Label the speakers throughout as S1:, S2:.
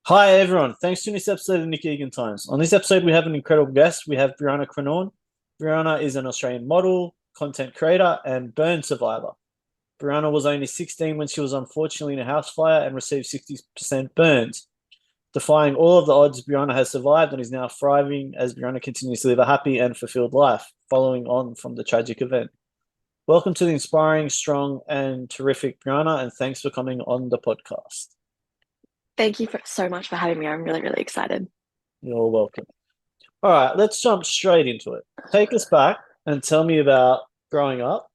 S1: Hi everyone, thanks to this episode of Nick Egan Times. On this episode, we have an incredible guest. We have Brianna Creenaune. Brianna is an Australian model, content creator, and burn survivor. Brianna was only 16 when she was unfortunately in a house fire and received 60% burns. Defying all of the odds, Brianna has survived and is now thriving as Brianna continues to live a happy and fulfilled life, following on from the tragic event. Welcome to the inspiring, strong, and terrific Brianna, and thanks for coming on the podcast.
S2: Thank you so much for having me. I'm really, really excited.
S1: You're welcome. All right, let's jump straight into it. Take us back and tell me about growing up,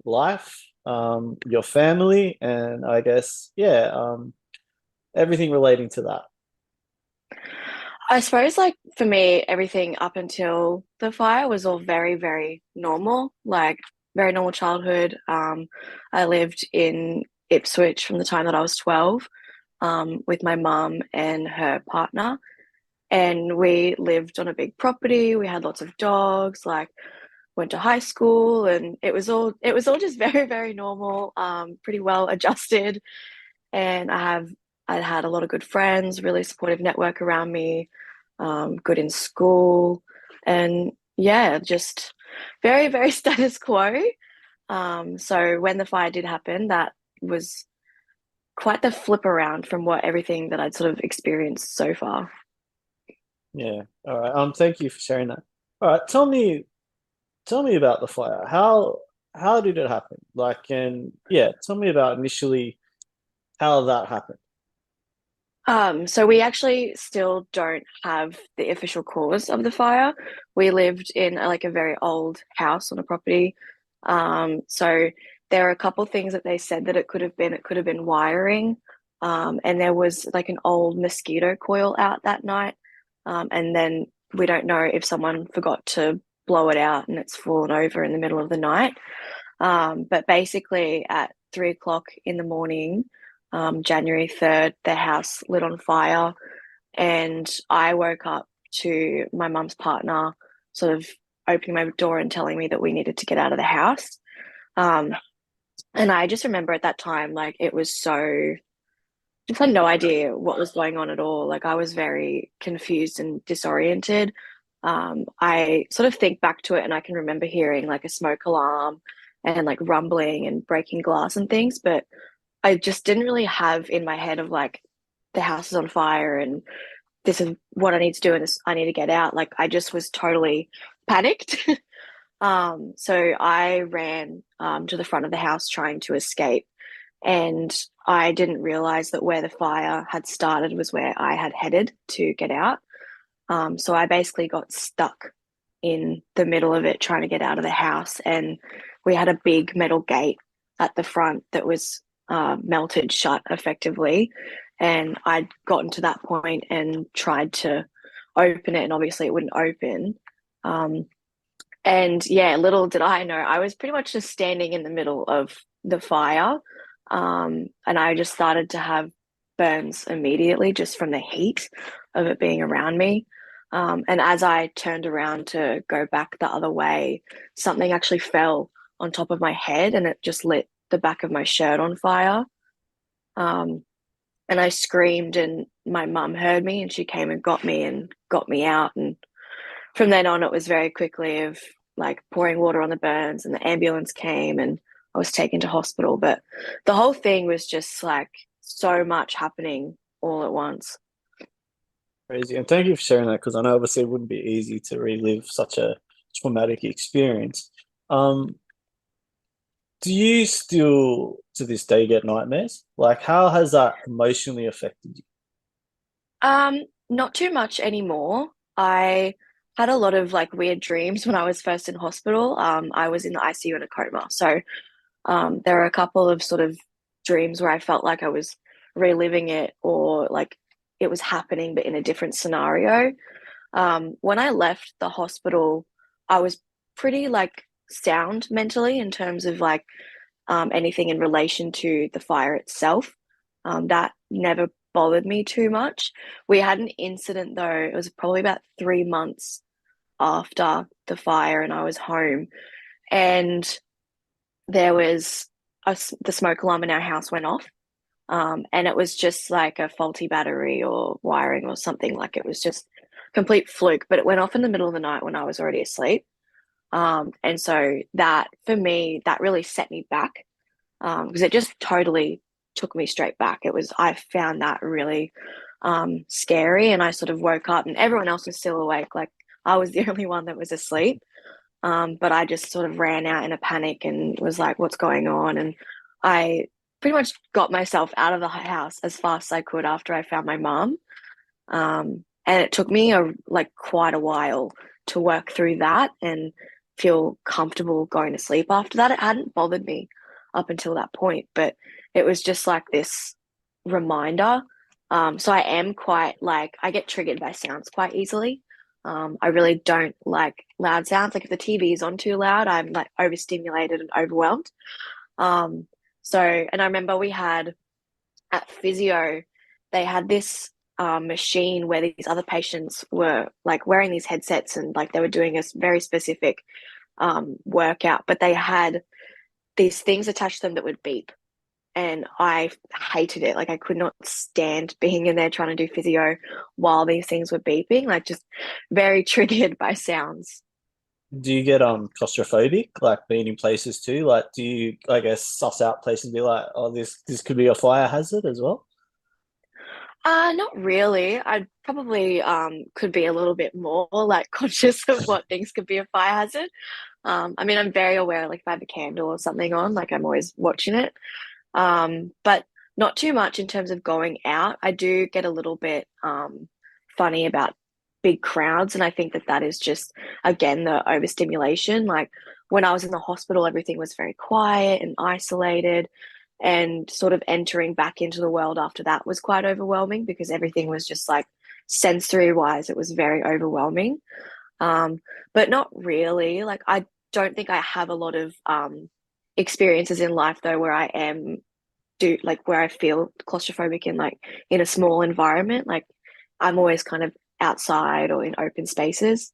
S1: life, your family, and I guess, everything relating to that.
S2: I suppose, like, for me, everything up until the fire was all very, very normal, like, very normal childhood. I lived in Ipswich from the time that I was 12, with my mum and her partner. And we lived on a big property. We had lots of dogs, like, went to high school, and it was all just very, very normal, pretty well adjusted. And I'd had a lot of good friends, really supportive network around me, good in school, and yeah, just very, very status quo. So when the fire did happen, that was quite the flip around from what everything that I'd sort of experienced so far.
S1: Yeah. All right. Thank you for sharing that. All right. Tell me about the fire. How did it happen? Like, and yeah, tell me about initially how that happened.
S2: So we actually still don't have the official cause of the fire. We lived in like a very old house on a property. So there are a couple things that they said that it could have been. It could have been wiring. And there was like an old mosquito coil out that night. And then we don't know if someone forgot to blow it out and it's fallen over in the middle of the night. But basically, at 3 o'clock in the morning, January 3rd, the house lit on fire. And I woke up to my mum's partner sort of opening my door and telling me that we needed to get out of the house. Um, and I just remember at that time, like, it was so, just had no idea what was going on at all. Like, I was very confused and disoriented. I sort of think back to it and I can remember hearing like a smoke alarm and like rumbling and breaking glass and things, but I just didn't really have in my head of like the house is on fire and this is what I need to do and this I need to get out. Like, I just was totally panicked. So I ran to the front of the house trying to escape, and I didn't realize that where the fire had started was where I had headed to get out. So I basically got stuck in the middle of it trying to get out of the house, and we had a big metal gate at the front that was melted shut effectively. And I'd gotten to that point and tried to open it, and obviously it wouldn't open. Um, and yeah, little did I know, I was pretty much just standing in the middle of the fire. And I just started to have burns immediately just from the heat of it being around me. And as I turned around to go back the other way, something actually fell on top of my head and it just lit the back of my shirt on fire. Um, and I screamed, and my mum heard me and she came and got me out. And from then on, it was very quickly of like pouring water on the burns, and the ambulance came and I was taken to hospital. But the whole thing was just like so much happening all at once.
S1: Crazy. And thank you for sharing that because I know obviously it wouldn't be easy to relive such a traumatic experience. Um, do you still to this day get nightmares? Like, how has that emotionally affected you?
S2: Not too much anymore. I had a lot of like weird dreams when I was first in hospital. I was in the ICU in a coma. So there are a couple of sort of dreams where I felt like I was reliving it or like it was happening, but in a different scenario. When I left the hospital, I was pretty like sound mentally in terms of like anything in relation to the fire itself. That never bothered me too much. We had an incident though, it was probably about 3 months after the fire, and I was home, and there was the smoke alarm in our house went off. And it was just like a faulty battery or wiring or something. Like it was just complete fluke, but it went off in the middle of the night when I was already asleep. And so that for me, that really set me back because it just totally took me straight back. I found that really scary, and I sort of woke up and everyone else was still awake. Like I was the only one that was asleep. But I just sort of ran out in a panic and was like, what's going on? And I pretty much got myself out of the house as fast as I could after I found my mum. And it took me like quite a while to work through that and feel comfortable going to sleep after that. It hadn't bothered me up until that point, but it was just like this reminder. So I am quite like, I get triggered by sounds quite easily. I really don't like loud sounds. Like if the TV is on too loud, I'm like overstimulated and overwhelmed. And I remember we had at physio, they had this machine where these other patients were like wearing these headsets and like they were doing a very specific workout, but they had these things attached to them that would beep. And I hated it. Like I could not stand being in there trying to do physio while these things were beeping, like just very triggered by sounds.
S1: Do you get claustrophobic, like being in places too? Like, do you, I guess, suss out places and be like, oh, this could be a fire hazard as well?
S2: Not really. I probably could be a little bit more like conscious of what things could be a fire hazard. I mean, I'm very aware, like if I have a candle or something on, like I'm always watching it. But not too much in terms of going out. I do get a little bit funny about big crowds, and I think that that is just again the overstimulation. Like when I was in the hospital, everything was very quiet and isolated, and sort of entering back into the world after that was quite overwhelming because everything was just like sensory wise, it was very overwhelming. Um, but not really. Like I don't think I have a lot of experiences in life though where I am do like where I feel claustrophobic in like in a small environment. Like I'm always kind of outside or in open spaces.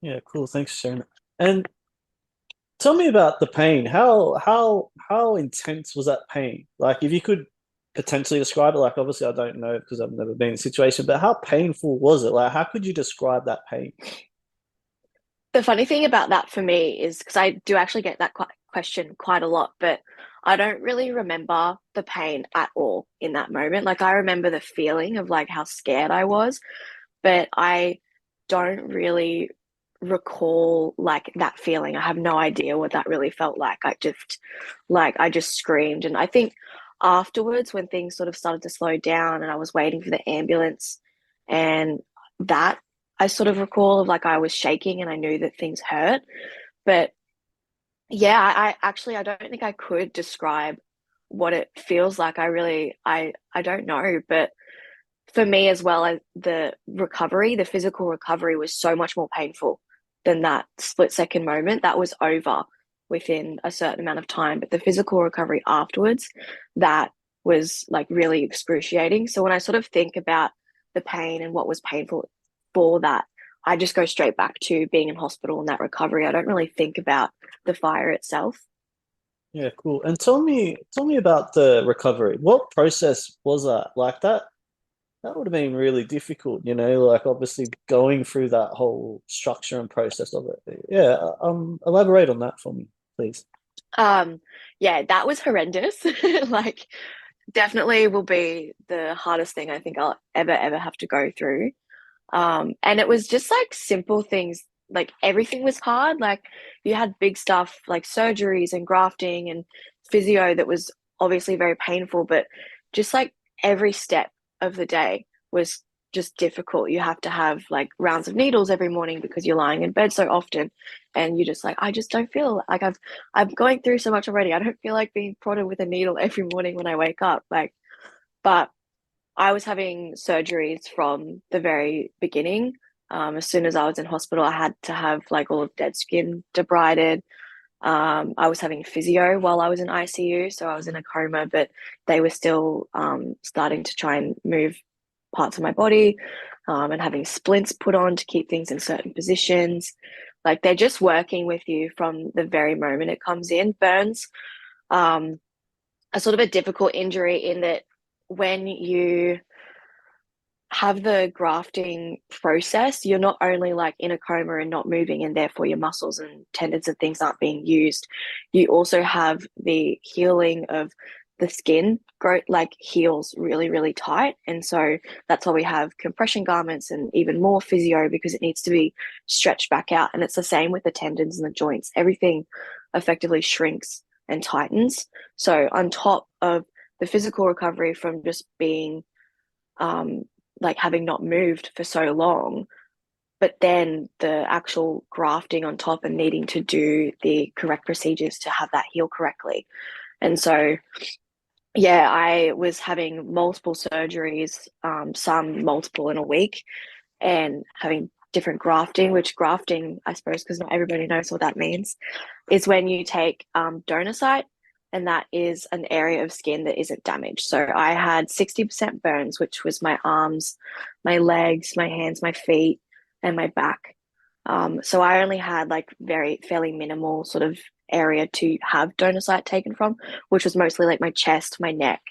S1: Yeah, cool. Thanks for sharing that. And tell me about the pain. How intense was that pain? Like, if you could potentially describe it, like obviously I don't know because I've never been in a situation, but how painful was it? Like, how could you describe that pain?
S2: The funny thing about that for me is because I do actually get that question quite a lot, but I don't really remember the pain at all in that moment. Like I remember the feeling of like how scared I was, but I don't really recall like that feeling. I have no idea what that really felt like. I just screamed. And I think afterwards, when things sort of started to slow down and I was waiting for the ambulance, and that I sort of recall of like I was shaking and I knew that things hurt. But yeah, I don't think I could describe what it feels like. I don't know, but for me as well, the recovery, the physical recovery was so much more painful than that split second moment. That was over within a certain amount of time. But the physical recovery afterwards, that was like really excruciating. So when I sort of think about the pain and what was painful for that, I just go straight back to being in hospital and that recovery. I don't really think about the fire itself.
S1: Yeah, cool. And tell me about the recovery. What process was that? Like that would have been really difficult, like obviously going through that whole structure and process of it. Yeah, elaborate on that for me, please.
S2: Um, yeah, that was horrendous. Like, definitely will be the hardest thing I think I'll ever have to go through. And it was just like simple things. Like everything was hard. Like you had big stuff like surgeries and grafting and physio that was obviously very painful, but just like every step of the day was just difficult. You have to have like rounds of needles every morning because you're lying in bed so often, and you just like I just don't feel like I'm going through so much already. I don't feel like being prodded with a needle every morning when I wake up. Like, but I was having surgeries from the very beginning. As soon as I was in hospital, I had to have like all of dead skin debrided. I was having physio while I was in ICU, so I was in a coma, but they were still starting to try and move parts of my body, and having splints put on to keep things in certain positions. Like they're just working with you from the very moment it comes in. Burns, um, a sort of a difficult injury in that when you have the grafting process, you're not only like in a coma and not moving, and therefore your muscles and tendons and things aren't being used. You also have the healing of the skin grow like heals really, really tight. And so that's why we have compression garments and even more physio because it needs to be stretched back out. And it's the same with the tendons and the joints. Everything effectively shrinks and tightens. So on top of the physical recovery from just being um, like having not moved for so long, but then the actual grafting on top and needing to do the correct procedures to have that heal correctly. And so, yeah, I was having multiple surgeries, some multiple in a week, and having different grafting, which grafting, I suppose, because not everybody knows what that means, is when you take donor site, and that is an area of skin that isn't damaged. So I had 60% burns, which was my arms, my legs, my hands, my feet, and my back. So I only had like very fairly minimal sort of area to have donor site taken from, which was mostly like my chest, my neck,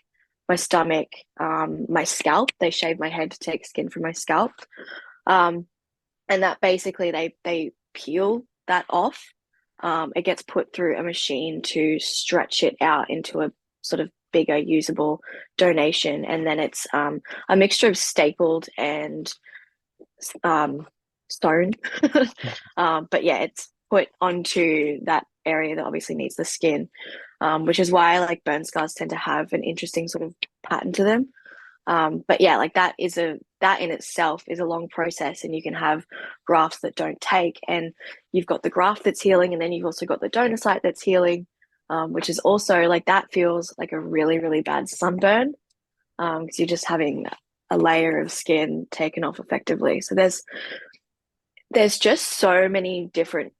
S2: my stomach, my scalp. They shaved my head to take skin from my scalp. Um, and that basically they peel that off. It gets put through a machine to stretch it out into a sort of bigger usable donation, and then it's a mixture of stapled and um, stone. But yeah, it's put onto that area that obviously needs the skin, which is why like burn scars tend to have an interesting sort of pattern to them. But yeah, like that in itself is a long process, and you can have grafts that don't take, and you've got the graft that's healing, and then you've also got the donor site that's healing, which is also like that feels like a really, really bad sunburn, because you're just having a layer of skin taken off effectively. So there's just so many different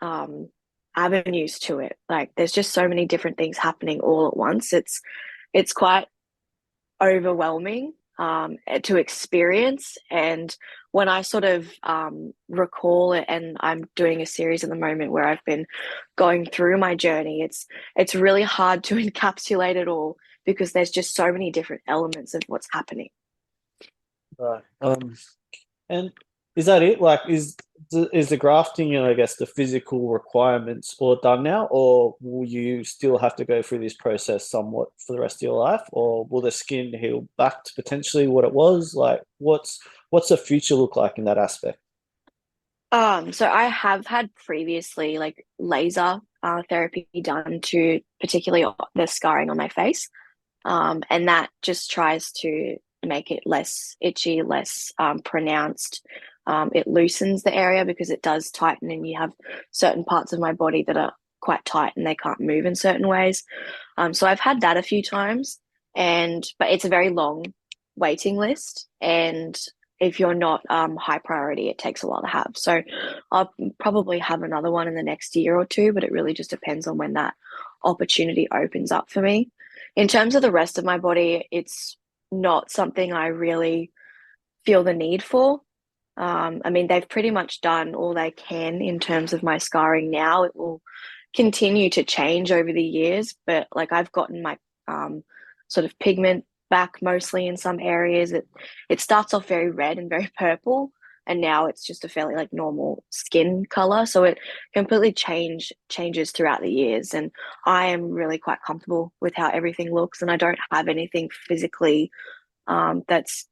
S2: um, avenues to it. Like there's just so many different things happening all at once. It's quite overwhelming to experience. And when I sort of recall it, and I'm doing a series at the moment where I've been going through my journey, it's really hard to encapsulate it all because there's just so many different elements of what's happening.
S1: Right. And is that it? Like, is the grafting and I guess the physical requirements all done now, or will you still have to go through this process somewhat for the rest of your life, or will the skin heal back to potentially what it was? Like, what's the future look like in that aspect?
S2: So I have had previously like laser therapy done to particularly the scarring on my face. And that just tries to make it less itchy, less pronounced. It loosens the area because it does tighten, and you have certain parts of my body that are quite tight and they can't move in certain ways. So I've had that a few times, and but it's a very long waiting list, and if you're not high priority, it takes a while to have. So I'll probably have another one in the next year or two, but it really just depends on when that opportunity opens up for me. In terms of the rest of my body, it's not something I really feel the need for. I mean, they've pretty much done all they can in terms of my scarring now. It will continue to change over the years, but like I've gotten my sort of pigment back mostly in some areas. It starts off very red and very purple, and now it's just a fairly like normal skin color. So it completely changes throughout the years, and I am really quite comfortable with how everything looks, and I don't have anything physically that's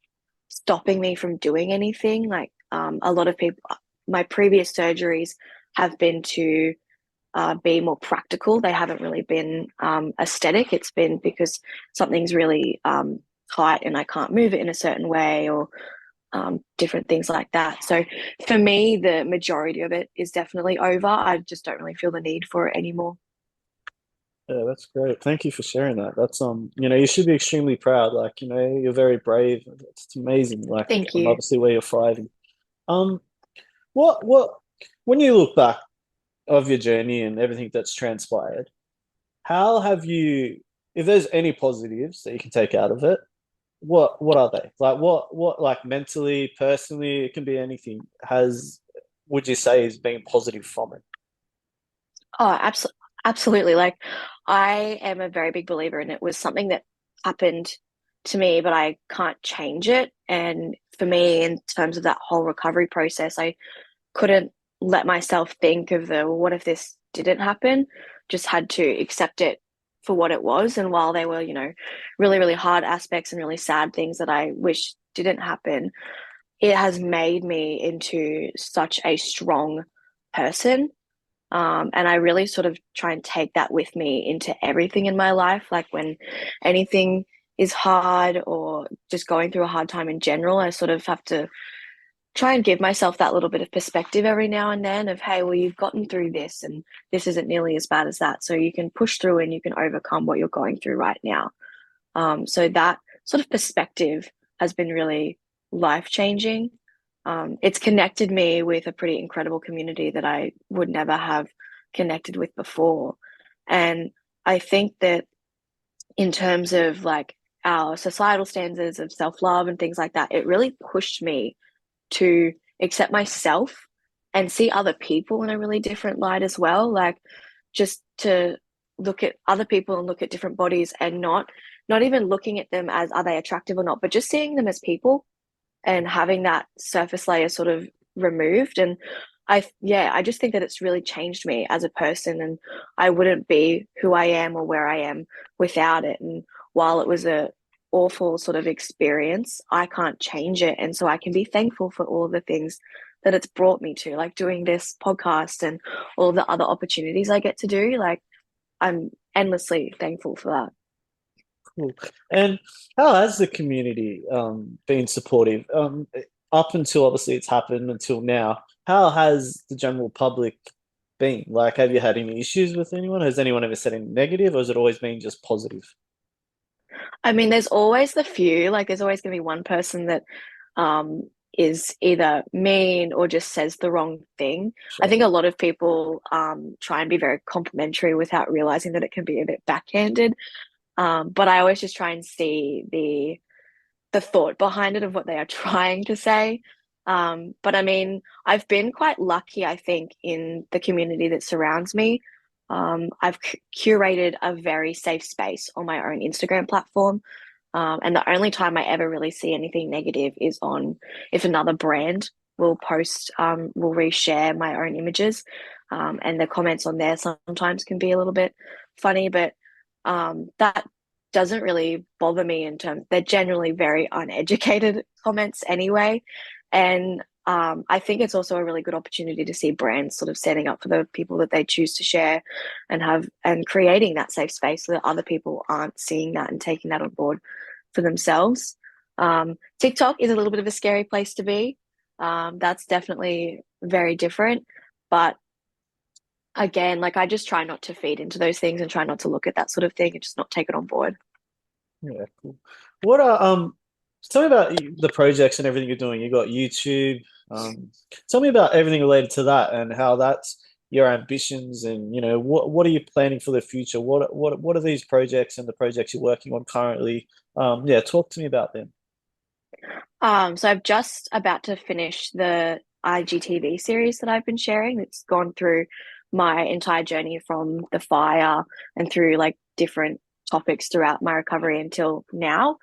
S2: stopping me from doing anything. Like a lot of people, my previous surgeries have been to be more practical. They haven't really been aesthetic. It's been because something's really tight and I can't move it in a certain way, or different things like that. So for me, the majority of it is definitely over. I just don't really feel the need for it anymore.
S1: Yeah, that's great. Thank you for sharing that. That's you should be extremely proud. Like, you're very brave. It's amazing. Like,
S2: Thank
S1: and
S2: you.
S1: obviously where you're thriving. Um, what when you look back of your journey and everything that's transpired, how have you, if there's any positives that you can take out of it, what are they? Like what like mentally, personally, it can be anything. Would you say is being positive from it?
S2: Oh, Absolutely. Like, I am a very big believer, and it was something that happened to me, but I can't change it. And for me, in terms of that whole recovery process, I couldn't let myself think of the, well, what if this didn't happen? Just had to accept it for what it was. And while they were, really, really hard aspects and really sad things that I wish didn't happen, it has made me into such a strong person. And I really sort of try and take that with me into everything in my life. Like when anything is hard or just going through a hard time in general, I sort of have to try and give myself that little bit of perspective every now and then of, hey, well, you've gotten through this and this isn't nearly as bad as that. So you can push through and you can overcome what you're going through right now. So that sort of perspective has been really life changing. It's connected me with a pretty incredible community that I would never have connected with before. And I think that in terms of like our societal standards of self love and things like that, it really pushed me to accept myself and see other people in a really different light as well. Like just to look at other people and look at different bodies and not even looking at them as are they attractive or not, but just seeing them as people and having that surface layer sort of removed. And I just think that it's really changed me as a person, and I wouldn't be who I am or where I am without it. And while it was a awful sort of experience, I can't change it. And so I can be thankful for all the things that it's brought me to, like doing this podcast and all the other opportunities I get to do. Like I'm endlessly thankful for that.
S1: Cool. And how has the community been supportive? Up until obviously it's happened until now, how has the general public been? Like, have you had any issues with anyone? Has anyone ever said anything negative, or has it always been just positive?
S2: I mean, there's always the few, like there's always going to be one person that um, is either mean or just says the wrong thing. I
S1: Sure.
S2: think a lot of people try and be very complimentary without realizing that it can be a bit backhanded. But I always just try and see the thought behind it of what they are trying to say. But I mean, I've been quite lucky, I think, in the community that surrounds me. I've curated a very safe space on my own Instagram platform. And the only time I ever really see anything negative is on if another brand will post, will reshare my own images. And the comments on there sometimes can be a little bit funny, but that doesn't really bother me in terms, they're generally very uneducated comments anyway. And I think it's also a really good opportunity to see brands sort of setting up for the people that they choose to share and have and creating that safe space so that other people aren't seeing that and taking that on board for themselves. TikTok is a little bit of a scary place to be. That's definitely very different. But again, like I just try not to feed into those things and try not to look at that sort of thing and just not take it on board.
S1: Yeah, cool. What are tell me about the projects and everything you're doing. You got YouTube. Tell me about everything related to that and how that's your ambitions and what are you planning for the future? What are these projects and the projects you're working on currently? Yeah, talk to me about them.
S2: So I'm just about to finish the IGTV series that I've been sharing. It's gone through my entire journey from the fire and through like different topics throughout my recovery until now.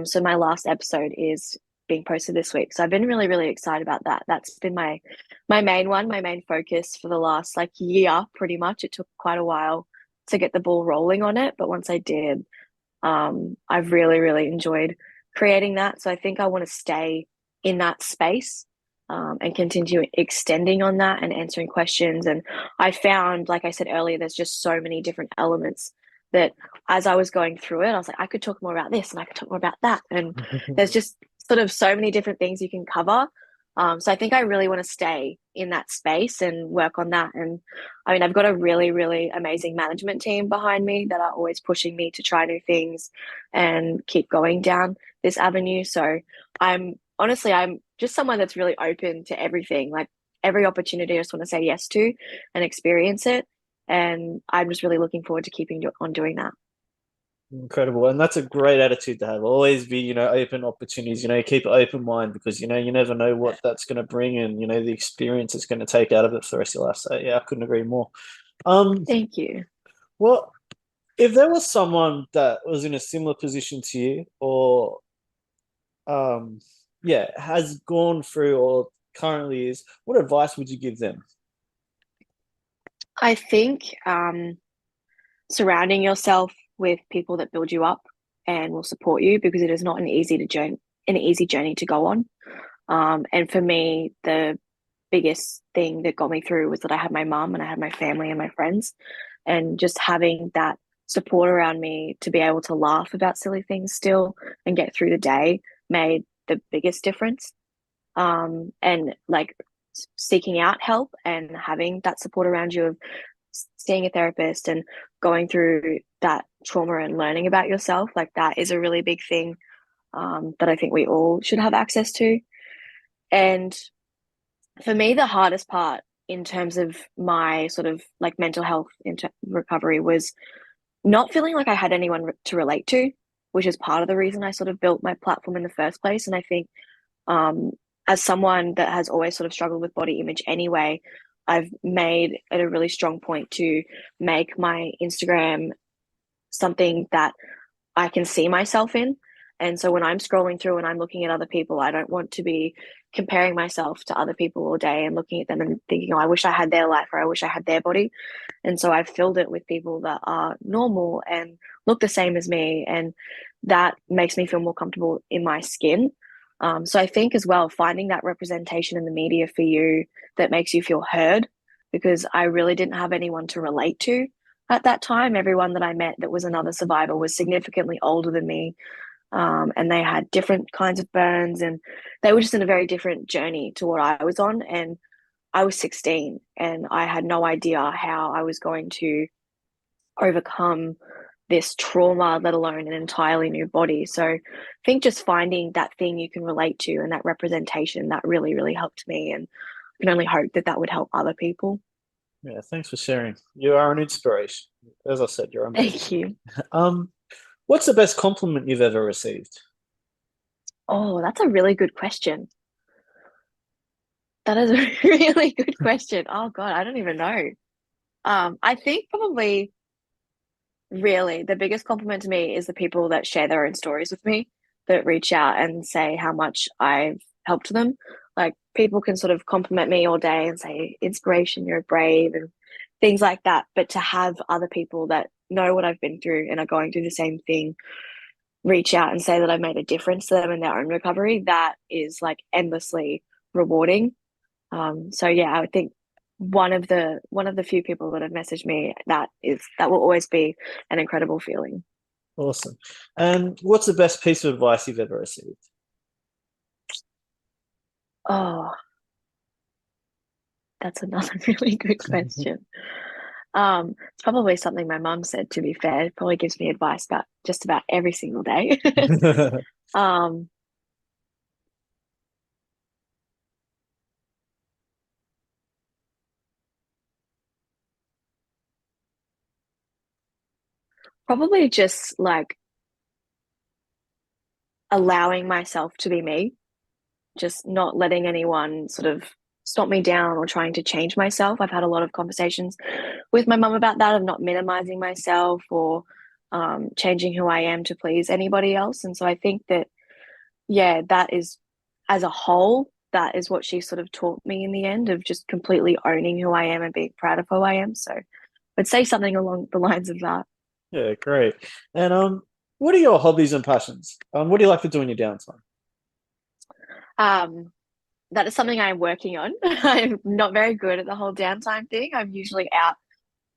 S2: So my last episode is being posted this week. So I've been really, really excited about that. That's been my main one, my main focus for the last like year, pretty much. It took quite a while to get the ball rolling on it, but once I did, I've really, really enjoyed creating that. So I think I want to stay in that space and continue extending on that and answering questions. And I found, like I said earlier, there's just so many different elements that as I was going through it, I was like, I could talk more about this and I could talk more about that. And there's just sort of so many different things you can cover. So I think I really want to stay in that space and work on that. And I mean, I've got a really, really amazing management team behind me that are always pushing me to try new things and keep going down this avenue. So I'm just someone that's really open to everything. Like every opportunity, I just want to say yes to and experience it. And I'm just really looking forward to keeping on doing that.
S1: Incredible. And that's a great attitude to have. Always be, open opportunities, keep an open mind because, you never know what that's going to bring and, the experience it's going to take out of it for the rest of your life. So, yeah, I couldn't agree more. Um,
S2: Thank you.
S1: well, if there was someone that was in a similar position to you, or um, yeah, has gone through or currently is, what advice would you give them?
S2: I think surrounding yourself with people that build you up and will support you because it is not an easy journey to go on. And for me, the biggest thing that got me through was that I had my mum and I had my family and my friends, and just having that support around me to be able to laugh about silly things still and get through the day made the biggest difference. And like seeking out help and having that support around you of seeing a therapist and going through that trauma and learning about yourself, like that is a really big thing that I think we all should have access to. And for me, the hardest part in terms of my sort of like mental health into recovery was not feeling like I had anyone to relate to, which is part of the reason I sort of built my platform in the first place. And I think um, as someone that has always sort of struggled with body image anyway, I've made it a really strong point to make my Instagram something that I can see myself in. And so when I'm scrolling through and I'm looking at other people, I don't want to be comparing myself to other people all day and looking at them and thinking, oh, I wish I had their life or I wish I had their body. And so I've filled it with people that are normal and look the same as me. And that makes me feel more comfortable in my skin. So I think as well, finding that representation in the media for you that makes you feel heard, because I really didn't have anyone to relate to at that time. Everyone that I met that was another survivor was significantly older than me. And they had different kinds of burns and they were just in a very different journey to what I was on. And I was 16 and I had no idea how I was going to overcome this trauma, let alone an entirely new body. So I think just finding that thing you can relate to and that representation that really, really helped me. And I can only hope that that would help other people.
S1: Yeah, thanks for sharing. You are an inspiration. As I said, you're amazing.
S2: Thank you.
S1: Um, what's the best compliment you've ever received?
S2: Oh, that's a really good question. That is a really good question. Oh God, I don't even know. I think probably really the biggest compliment to me is the people that share their own stories with me, that reach out and say how much I've helped them. Like people can sort of compliment me all day and say, inspiration, you're brave and things like that. But to have other people that know what I've been through and are going through the same thing reach out and say that I've made a difference to them in their own recovery, that is like endlessly rewarding. So yeah, I would think one of the few people that have messaged me that will always be an incredible feeling.
S1: Awesome. And what's the best piece of advice you've ever received?
S2: Oh, that's another really good question. It's probably something my mum said, to be fair. It probably gives me advice about just about every single day. um, Probably just like allowing myself to be me, just not letting anyone sort of stop me down or trying to change myself. I've had a lot of conversations with my mum about that, of not minimizing myself or changing who I am to please anybody else. And so I think that, yeah, that is, as a whole, that is what she sort of taught me in the end, of just completely owning who I am and being proud of who I am. So I'd say something along the lines of that.
S1: Yeah, great. And what are your hobbies and passions? What do you like to do in your downtime?
S2: Um, that is something I'm working on. I'm not very good at the whole downtime thing. I'm usually out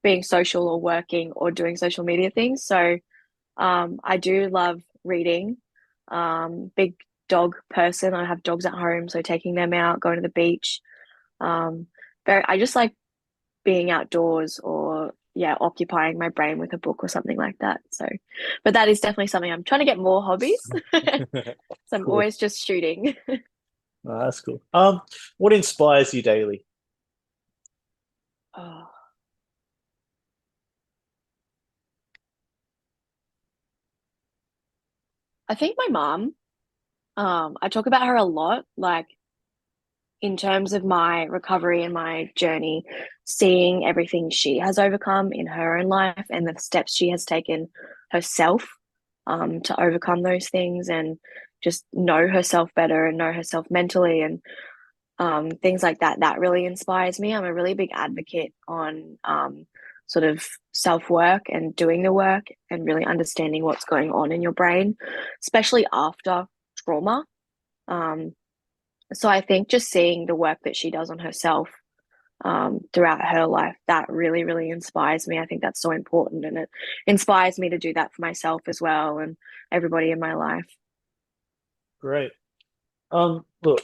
S2: being social or working or doing social media things. So I do love reading. Big dog person. I have dogs at home, so taking them out, going to the beach. Um, I just like being outdoors or yeah, occupying my brain with a book or something like that. So, but that is definitely something I'm trying to get more hobbies. So I'm
S1: Cool.
S2: always just shooting.
S1: Oh, that's cool. What inspires you daily?
S2: Oh, I think my mom. I talk about her a lot. Like in terms of my recovery and my journey, seeing everything she has overcome in her own life and the steps she has taken herself to overcome those things and just know herself better and know herself mentally and things like that, that really inspires me. I'm a really big advocate on sort of self work and doing the work and really understanding what's going on in your brain, especially after trauma. Um, so I think just seeing the work that she does on herself throughout her life, that really, really inspires me. I think that's so important, and it inspires me to do that for myself as well and everybody in my life.
S1: Great. Look,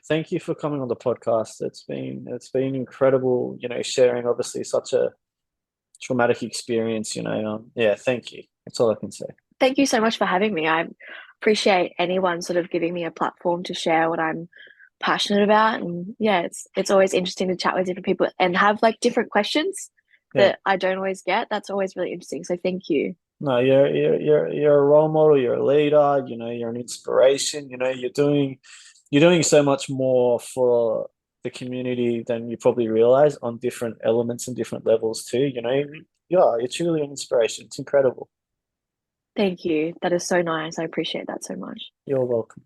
S1: thank you for coming on the podcast. It's been incredible, sharing obviously such a traumatic experience, yeah, thank you. That's all I can say.
S2: Thank you so much for having me. I appreciate anyone sort of giving me a platform to share what I'm passionate about. And yeah, it's always interesting to chat with different people and have like different questions
S1: Yeah.
S2: that I don't always get. That's always really interesting. So thank you.
S1: No, you're a role model, you're a leader, you're an inspiration, you're doing so much more for the community than you probably realize on different elements and different levels too, Yeah, you're truly an inspiration. It's incredible.
S2: Thank you. That is so nice. I appreciate that so much.
S1: You're welcome.